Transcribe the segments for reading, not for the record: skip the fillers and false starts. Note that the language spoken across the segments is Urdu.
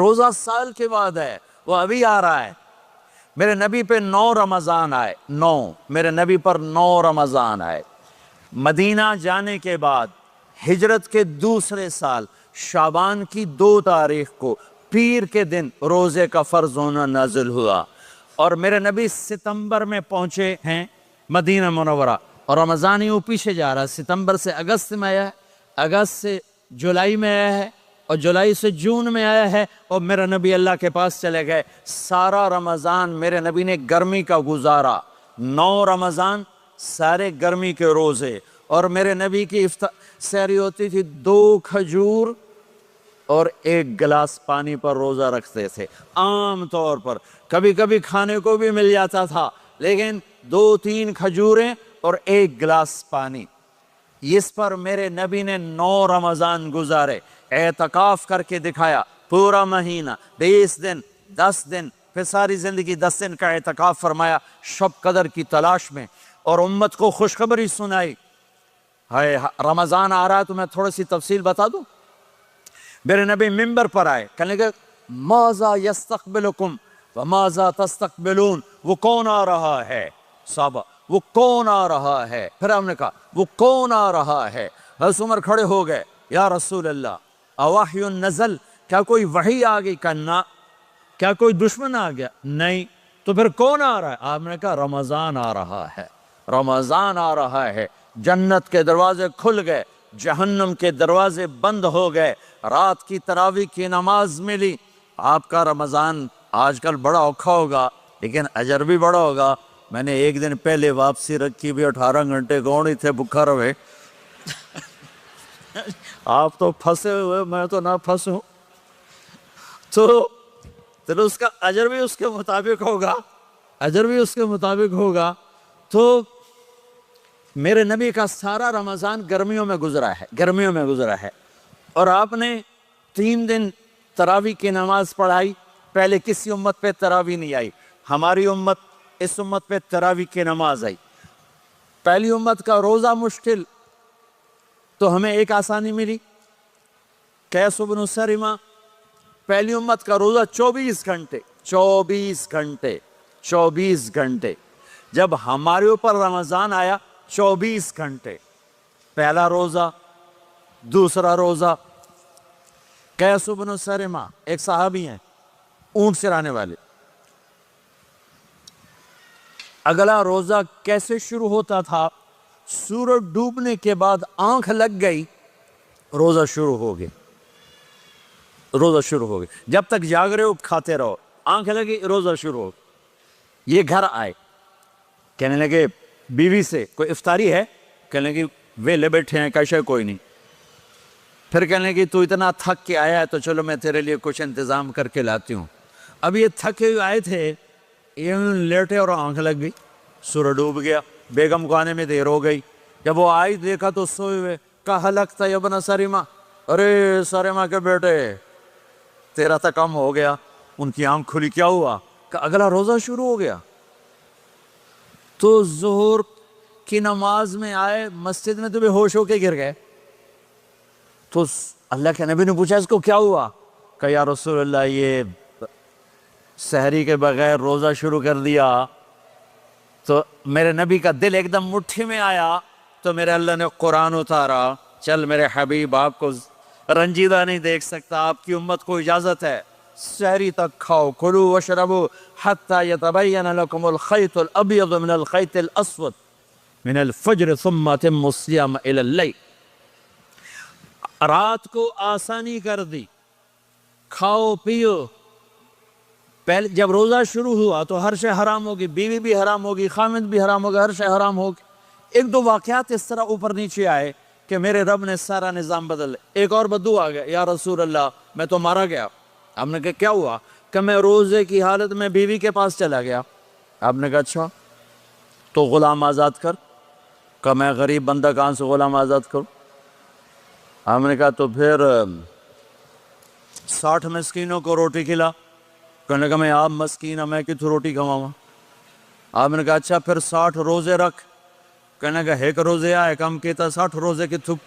روزہ سال کے بعد ہے، وہ ابھی آ رہا ہے۔ میرے نبی پہ 9 رمضان آئے، 9 میرے نبی پر 9 رمضان آئے۔ مدینہ جانے کے بعد ہجرت کے دوسرے سال شعبان کی 2 تاریخ کو پیر کے دن روزے کا فرض ہونا نازل ہوا، اور میرے نبی ستمبر میں پہنچے ہیں مدینہ منورہ، اور رمضان ہی وہ پیچھے جا رہا ہے، ستمبر سے اگست میں آیا ہے، اگست سے جولائی میں آیا ہے، اور جولائی سے جون میں آیا ہے، اور میرے نبی اللہ کے پاس چلے گئے۔ سارا رمضان میرے نبی نے گرمی کا گزارا، 9 رمضان سارے گرمی کے روزے، اور میرے نبی کی سحری ہوتی تھی 2 کھجور اور 1 گلاس پانی پر روزہ رکھتے تھے عام طور پر، کبھی کبھی کھانے کو بھی مل جاتا تھا، لیکن 2-3 کھجوریں اور 1 گلاس پانی۔ اس پر میرے نبی نے 9 رمضان گزارے، اعتکاف کر کے دکھایا، پورا مہینہ 20 دن 10 دن، پھر ساری زندگی 10 دن کا اعتکاف فرمایا شب قدر کی تلاش میں، اور امت کو خوشخبری سنائی۔ رمضان آ رہا ہے تو میں تھوڑی سی تفصیل بتا دوں۔ میرے نبی ممبر پر آئے، کہنے لگے ماذا یستقبلکم وماذا تستقبلون، وہ کون آ رہا ہے؟ صحابہ وہ کون آ رہا ہے؟ پھر ہم نے کہا وہ کون آ رہا ہے؟ حضرت عمر کھڑے ہو گئے، یا رسول اللہ اوحی نزل، کیا کوئی وحی آ گئی؟ کہنا کیا کوئی دشمن آ گیا؟ نہیں۔ تو پھر کون آ رہا ہے؟ آپ نے کہا رمضان آ رہا ہے، رمضان آ رہا ہے۔ جنت کے دروازے کھل گئے، جہنم کے دروازے بند ہو گئے، رات کی تراویح کی نماز ملی۔ آپ کا رمضان آج کل بڑا اوکھا ہوگا لیکن اجر بھی بڑا ہوگا۔ میں نے 1 دن پہلے واپسی رکھی بھی 18 گھنٹے کون ہی تھے بھوکا رہے۔ آپ تو پھنسے ہوئے، میں تو نہ پھنسوں، تو اس کا اجر بھی اس کے مطابق ہوگا، اجر بھی اس کے مطابق ہوگا۔ تو میرے نبی کا سارا رمضان گرمیوں میں گزرا ہے، گرمیوں میں گزرا ہے، اور آپ نے 3 دن تراویح کی نماز پڑھائی۔ پہلے کسی امت پہ تراویح نہیں آئی، ہماری امت، اس امت پہ تراویح کی نماز آئی۔ پہلی امت کا روزہ مشکل، تو ہمیں ایک آسانی ملی، قیس بن سرمہ۔ پہلی امت کا روزہ 24 گھنٹے، 24 گھنٹے، 24 گھنٹے۔ جب ہمارے اوپر رمضان آیا 24 گھنٹے، پہلا روزہ، دوسرا روزہ۔ قیس بن سرمہ ایک صحابی ہیں، اونٹ چرانے والے۔ اگلا روزہ کیسے شروع ہوتا تھا؟ سورج ڈوبنے کے بعد آنکھ لگ گئی، روزہ شروع ہو گیا، روزہ شروع ہو گیا۔ جب تک جاگ رہے ہو کھاتے رہو، آنکھ لگی روزہ شروع ہو گیا۔ یہ گھر آئے، کہنے لگے بیوی سے کوئی افطاری ہے؟ کہنے لگے ویلے بیٹھے ہیں، کیسے کوئی نہیں۔ پھر کہنے لگے تو اتنا تھک کے آیا ہے تو چلو میں تیرے لیے کچھ انتظام کر کے لاتی ہوں۔ اب یہ تھکے ہوئے آئے تھے، یہ لیٹے اور آنکھ لگ گئی، سورج ڈوب گیا، بیگم کو آنے میں دیر ہو گئی۔ جب وہ آئی دیکھا تو سوئے ہوئے، کہا ہلکت یا ابن سرمہ، ارے سرمہ کے بیٹے تیرا تو کم ہو گیا۔ ان کی آنکھ کھلی، کیا ہوا؟ کہ اگلا روزہ شروع ہو گیا۔ تو ظہر کی نماز میں آئے مسجد میں، تو بے ہوش ہو کے گر گئے۔ تو اللہ کے نبی نے پوچھا اس کو کیا ہوا؟ کہ یا رسول اللہ یہ سحری کے بغیر روزہ شروع کر دیا۔ تو میرے نبی کا دل ایک دم مٹھی میں آیا، تو میرے اللہ نے قرآن اتارا، چل میرے حبیب آپ کو رنجیدہ نہیں دیکھ سکتا، آپ کی امت کو اجازت ہے سحری تک کھاؤ، کلوا واشربوا حتی یتبین لکم الخیط الابیض من الخیط الاسود من الفجر ثم اتموا الصیام الی اللیل۔ رات کو آسانی کر دی، کھاؤ پیو۔ پہلے جب روزہ شروع ہوا تو ہر شے حرام ہوگی، بیوی بھی حرام ہوگی، خامد بھی حرام ہوگا، ہر شے حرام ہوگی۔ 1-2 واقعات اس طرح اوپر نیچے آئے کہ میرے رب نے سارا نظام بدل۔ ایک اور بدو آ گیا، یا رسول اللہ میں تو مارا گیا۔ آپ نے کہا کیا ہوا؟ کہ میں روزے کی حالت میں بیوی کے پاس چلا گیا۔ آپ نے کہا اچھا تو غلام آزاد کر۔ کہ میں غریب بندہ کہاں سے غلام آزاد کروں؟ آپ نے کہا تو پھر 60 مسکینوں کو روٹی کھلا۔ کہنے لگا میں آپ مسکین ہوں، میں کتوں روٹی کھواؤں؟ آپ نے کہا اچھا پھر 60 روزے رکھ۔ کہنے لگا ایک روزے آئے کم کیتا 60 روزے کی تھک،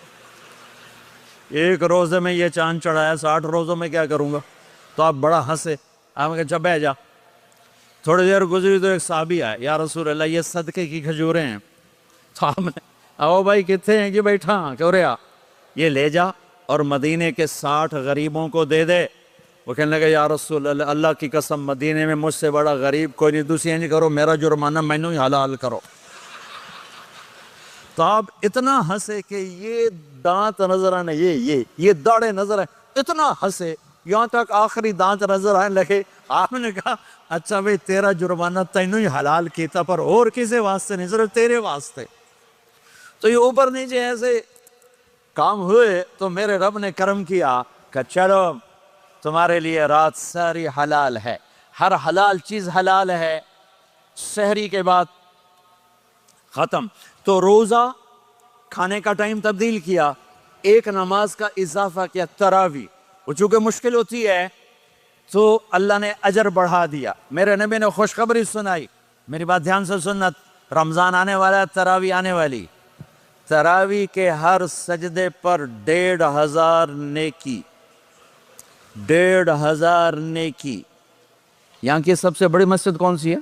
ایک روزے میں یہ چاند چڑھایا، 60 روزوں میں کیا کروں گا؟ تو آپ بڑا ہنسے، آپ نے کہا چل بیٹھ جا۔ تھوڑی دیر گزری تو ایک صحابی آئے، یا رسول اللہ یہ صدقے کی کھجوریں ہیں۔ تو آپ نے آؤ بھائی کتنے ہیں کہ بیٹھا کیوں رہا، یہ لے جا اور مدینے کے 60 غریبوں کو دے دے۔ وہ کہنے لگا یا رسول اللہ اللہ کی قسم مدینے میں مجھ سے بڑا غریب کوئی نہیں، دوسری نہیں کرو، میرا جرمانہ مینوں ہی حلال کرو۔ تو آپ اتنا ہنسے کہ یہ دانت نظر آنے، یہ داڑھیں نظر آئے، اتنا ہنسے یہاں تک آخری دانت نظر آنے لگے۔ آپ نے کہا اچھا بھئی تیرا جرمانہ تینوں ہی حلال کیتا، پر اور کسی واسطے نہیں، صرف تیرے واسطے۔ تو یہ اوپر نیچے ایسے کام ہوئے تو میرے رب نے کرم کیا کہ چلو تمہارے لیے رات ساری حلال ہے، ہر حلال چیز حلال ہے۔ سحری کے بعد ختم، تو روزہ کھانے کا ٹائم تبدیل کیا، ایک نماز کا اضافہ کیا، تراویح۔ وہ چونکہ مشکل ہوتی ہے تو اللہ نے اجر بڑھا دیا۔ میرے نبی نے خوشخبری سنائی، میری بات دھیان سے سننا، رمضان آنے والا ہے، تراویح آنے والی، تراویح کے ہر سجدے پر 1500 نیکی، 1500 نیکی۔ یہاں کی سب سے بڑی مسجد کون سی ہے؟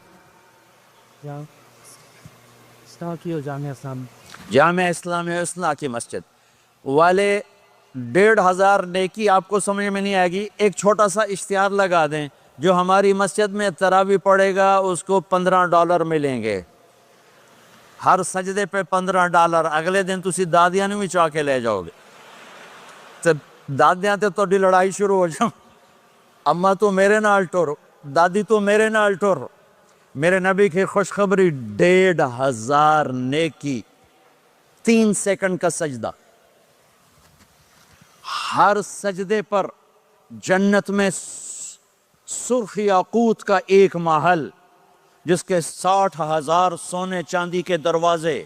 جامعہ اسلامیہ اصلاح کی مسجد والے 1500 نیکی آپ کو سمجھ میں نہیں آئے گی۔ ایک چھوٹا سا اشتہار لگا دیں، جو ہماری مسجد میں تراویح پڑھے گا اس کو $15 ملیں گے، ہر سجدے پہ $15۔ اگلے دن تسی دادیاں نہیں چاہ کے لے جاؤ گے، تو دادیاں تے تھوڑی لڑائی شروع ہو جاؤ، اما تو میرے نال ٹر، دادی تو میرے نال ٹر۔ میرے نبی کی خوشخبری 1500 نیکی، 3 سیکنڈ کا سجدہ، ہر سجدے پر جنت میں سرخ یاقوت کا ایک محل جس کے 60,000 سونے چاندی کے دروازے۔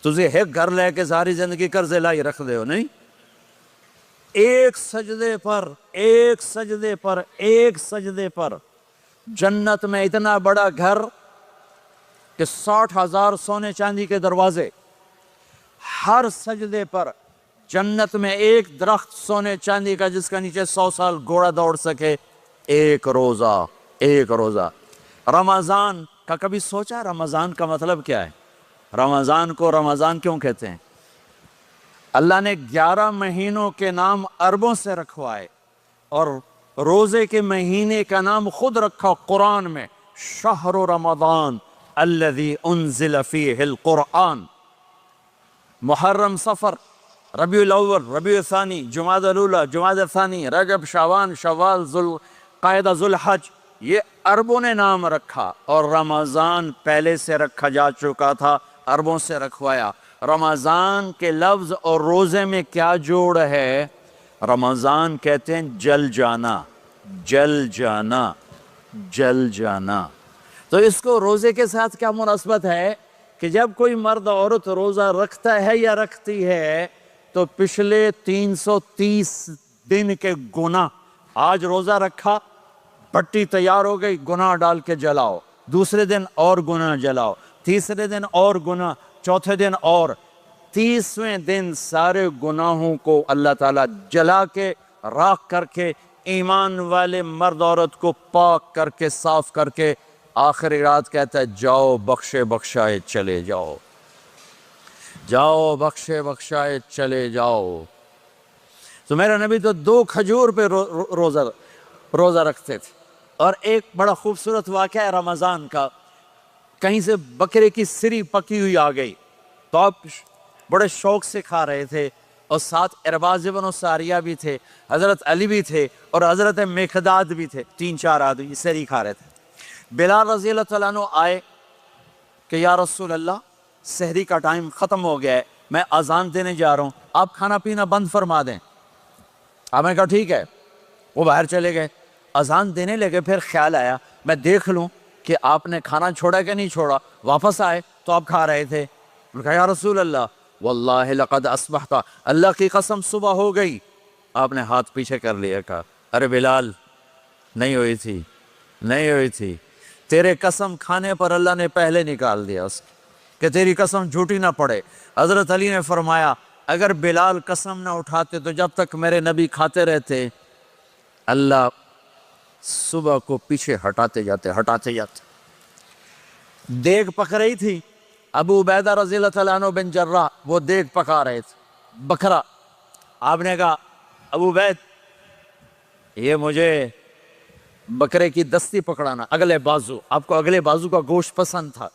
تجھے ایک گھر لے کے ساری زندگی قرضے لائی رکھ دے ہو نہیں، ایک سجدے پر، ایک سجدے پر، ایک سجدے پر جنت میں اتنا بڑا گھر کہ 60,000 سونے چاندی کے دروازے، ہر سجدے پر جنت میں ایک درخت سونے چاندی کا جس کا نیچے 100 سال گھوڑا دوڑ سکے، ایک روزہ، ایک روزہ۔ رمضان کا کبھی سوچا رمضان کا مطلب کیا ہے؟ رمضان کو رمضان کیوں کہتے ہیں؟ اللہ نے 11 مہینوں کے نام عربوں سے رکھوائے اور روزے کے مہینے کا نام خود رکھا قرآن میں، شہر رمضان الذی انزل فیہ القرآن۔ محرم، صفر، ربیع الاول، ربیع الثانی، جمادی الاولی، جمادی الثانی، رجب، شعبان، شوال، ذوالقعدہ، ذوالحج، یہ عربوں نے نام رکھا، اور رمضان پہلے سے رکھا جا چکا تھا، عربوں سے رکھوایا۔ رمضان کے لفظ اور روزے میں کیا جوڑ ہے؟ رمضان کہتے ہیں جل جانا، جل جانا، جل جانا۔ تو اس کو روزے کے ساتھ کیا مناسبت ہے کہ جب کوئی مرد عورت روزہ رکھتا ہے یا رکھتی ہے تو پچھلے 330 دن کے گناہ، آج روزہ رکھا، پٹی تیار ہو گئی، گناہ ڈال کے جلاؤ، دوسرے دن اور گناہ جلاؤ، تیسرے دن اور گناہ، چوتھے دن اور، 30ویں دن سارے گناہوں کو اللہ تعالیٰ جلا کے، راکھ کر کے، ایمان والے مرد عورت کو پاک کر کے، صاف کر کے، آخری رات کہتا ہے جاؤ بخشے بخشائے چلے جاؤ، جاؤ بخشے بخشائے چلے جاؤ۔ تو میرا نبی تو 2 کھجور پہ روزہ رکھتے تھے۔ اور ایک بڑا خوبصورت واقعہ ہے رمضان کا، کہیں سے بکرے کی سری پکی ہوئی آ گئی تو آپ بڑے شوق سے کھا رہے تھے، اور ساتھ ارباز بن ساریہ بھی تھے، حضرت علی بھی تھے، اور حضرت مقداد بھی تھے، 3-4 آدمی سری کھا رہے تھے۔ بلال رضی اللہ تعالیٰ عنہ آئے کہ یا رسول اللہ سحری کا ٹائم ختم ہو گیا ہے، میں اذان دینے جا رہا ہوں، آپ کھانا پینا بند فرما دیں۔ آپ نے کہا ٹھیک ہے۔ وہ باہر چلے گئے، اذان دینے لگے، پھر خیال آیا میں دیکھ لوں کہ آپ نے کھانا چھوڑا کہ نہیں چھوڑا۔ واپس آئے تو آپ کھا رہے تھے۔ انہوں نے کہا یا رسول اللہ واللہ لقد اصبحت، اللہ کی قسم صبح ہو گئی۔ آپ نے ہاتھ پیچھے کر لیا، کہا ارے بلال نہیں ہوئی تھی، نہیں ہوئی تھی، تیرے قسم کھانے پر اللہ نے پہلے نکال دیا اس کہ تیری قسم جھوٹی نہ پڑے۔ حضرت علی نے فرمایا اگر بلال قسم نہ اٹھاتے تو جب تک میرے نبی کھاتے رہتے اللہ صبح کو پیچھے ہٹاتے جاتے. دیگ پک رہی تھی, ابو عبیدہ رضی اللہ تعالیٰ عنہ بن جراح وہ دیگ پکا رہے تھے, بکرا. آپ نے کہا ابو عبید یہ مجھے بکرے کی دستی پکڑانا, اگلے بازو. آپ کو اگلے بازو کا گوشت پسند تھا,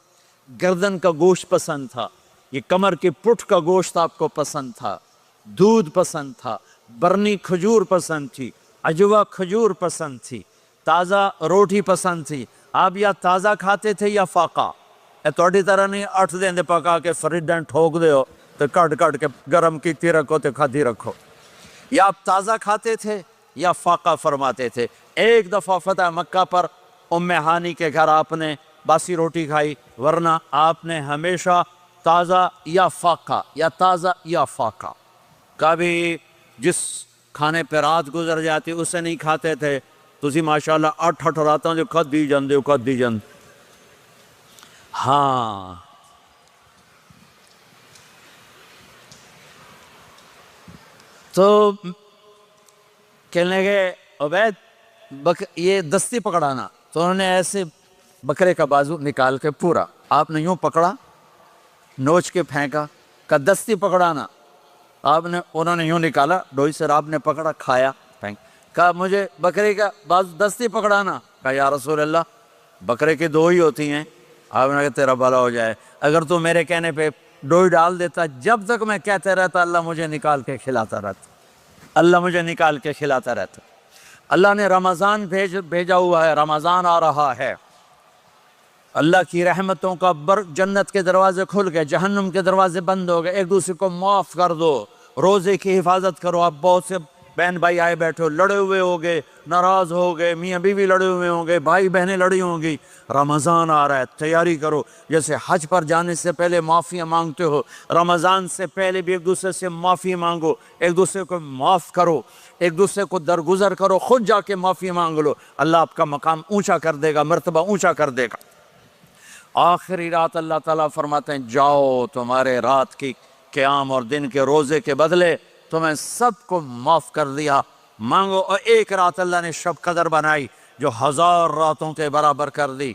گردن کا گوشت پسند تھا, یہ کمر کی پٹھ کا گوشت آپ کو پسند تھا, دودھ پسند تھا, برنی کھجور پسند تھی, عجوا کھجور پسند تھی, تازہ روٹی پسند تھی. آپ یا تازہ کھاتے تھے یا فاقہ. توڑی طرح نہیں 8 دن دے پکا کے فریڈن ٹھوک دے ہو تو کٹ کے گرم کیتی رکھو تو کھادی رکھو. یا آپ تازہ کھاتے تھے یا فاقہ فرماتے تھے. ایک دفعہ فتح مکہ پر ام ہانی کے گھر آپ نے باسی روٹی کھائی, ورنہ آپ نے ہمیشہ تازہ یا فاقہ یا تازہ یا فاقہ. کبھی جس کھانے پہ رات گزر جاتی اسے نہیں کھاتے تھے. تسی ماشاءاللہ 8 راتوں جو کھد دی جاندے. ہاں تو کہنے لگے عبید یہ دستی پکڑانا. تو انہوں نے ایسے بکرے کا بازو نکال کے پورا آپ نے یوں پکڑا, نوچ کے پھینکا. کا دستی پکڑانا, انہوں نے یوں نکالا ڈوئی سے, آپ نے پکڑا کھایا پھینک. کہا مجھے بکرے کا بازو دستی پکڑانا. کہا یا رسول اللہ بکرے کی 2 ہی ہوتی ہیں. آپ نے کہا تیرا بھلا ہو جائے, اگر تو میرے کہنے پہ ڈوئی ڈال دیتا, جب تک میں کہتے رہتا اللہ مجھے نکال کے کھلاتا رہتا, اللہ مجھے نکال کے کھلاتا رہتا. اللہ نے رمضان بھیجا ہوا ہے, رمضان آ رہا ہے. اللہ کی رحمتوں کا جنت کے دروازے کھل گئے, جہنم کے دروازے بند ہو گئے. ایک دوسرے کو معاف کر دو, روزے کی حفاظت کرو. آپ بہت سے بہن بھائی آئے بیٹھے ہو, لڑے ہوئے ہو گئے, ناراض ہو گئے, میاں بیوی لڑے ہوئے ہوں گے, بھائی بہنیں لڑی ہوں گی. رمضان آ رہا ہے, تیاری کرو. جیسے حج پر جانے سے پہلے معافیاں مانگتے ہو, رمضان سے پہلے بھی ایک دوسرے سے معافی مانگو, ایک دوسرے کو معاف کرو, ایک دوسرے کو درگزر کرو, خود جا کے معافی مانگ لو. اللہ آپ کا مقام اونچا کر دے گا, مرتبہ اونچا کر دے گا. آخری رات اللہ تعالیٰ فرماتے ہیں جاؤ, تمہارے رات کی قیام اور دن کے روزے کے بدلے تمہیں سب کو معاف کر دیا, مانگو. اور ایک رات اللہ نے شب قدر بنائی جو 1000 راتوں کے برابر کر دی.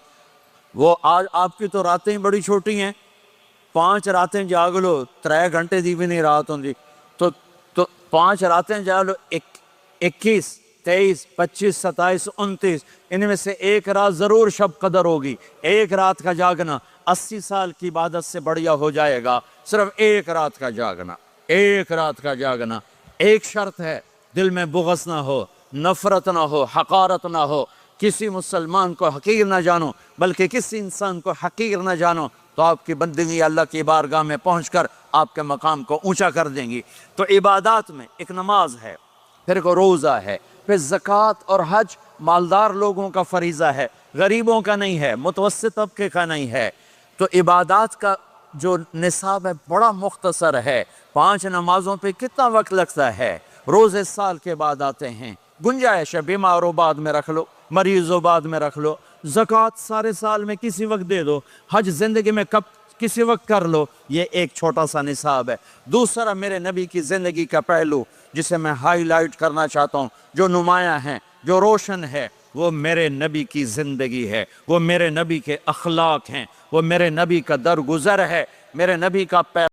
وہ آج آپ کی تو راتیں بڑی چھوٹی ہیں, 5 راتیں جاگ لو, 3 گھنٹے دی بھی نہیں رات ہوں. تو 5 راتیں جاگ لو, 21 23 25 27 29, ان میں سے ایک رات ضرور شب قدر ہوگی. ایک رات کا جاگنا 80 سال کی عبادت سے بڑھیا ہو جائے گا. صرف ایک رات کا جاگنا, ایک رات کا جاگنا. ایک شرط ہے, دل میں بغض نہ ہو, نفرت نہ ہو, حقارت نہ ہو. کسی مسلمان کو حقیر نہ جانو, بلکہ کسی انسان کو حقیر نہ جانو, تو آپ کی بندگی اللہ کی بارگاہ میں پہنچ کر آپ کے مقام کو اونچا کر دیں گی. تو عبادات میں ایک نماز ہے, پھر ایک روزہ ہے, پھر زکوٰۃ اور حج مالدار لوگوں کا فریضہ ہے, غریبوں کا نہیں ہے, متوسط طبقے کا نہیں ہے. تو عبادات کا جو نصاب ہے بڑا مختصر ہے. 5 نمازوں پہ کتنا وقت لگتا ہے, روزے سال کے بعد آتے ہیں, گنجائش ہے, بیمار ہو بعد میں رکھ لو, مریض ہو بعد میں رکھ لو. زکوٰۃ سارے سال میں کسی وقت دے دو, حج زندگی میں کسی وقت کر لو. یہ ایک چھوٹا سا نصاب ہے. دوسرا میرے نبی کی زندگی کا پہلو جسے میں ہائی لائٹ کرنا چاہتا ہوں, جو نمایاں ہے, جو روشن ہے, وہ میرے نبی کی زندگی ہے, وہ میرے نبی کے اخلاق ہیں, وہ میرے نبی کا درگزر ہے, میرے نبی کا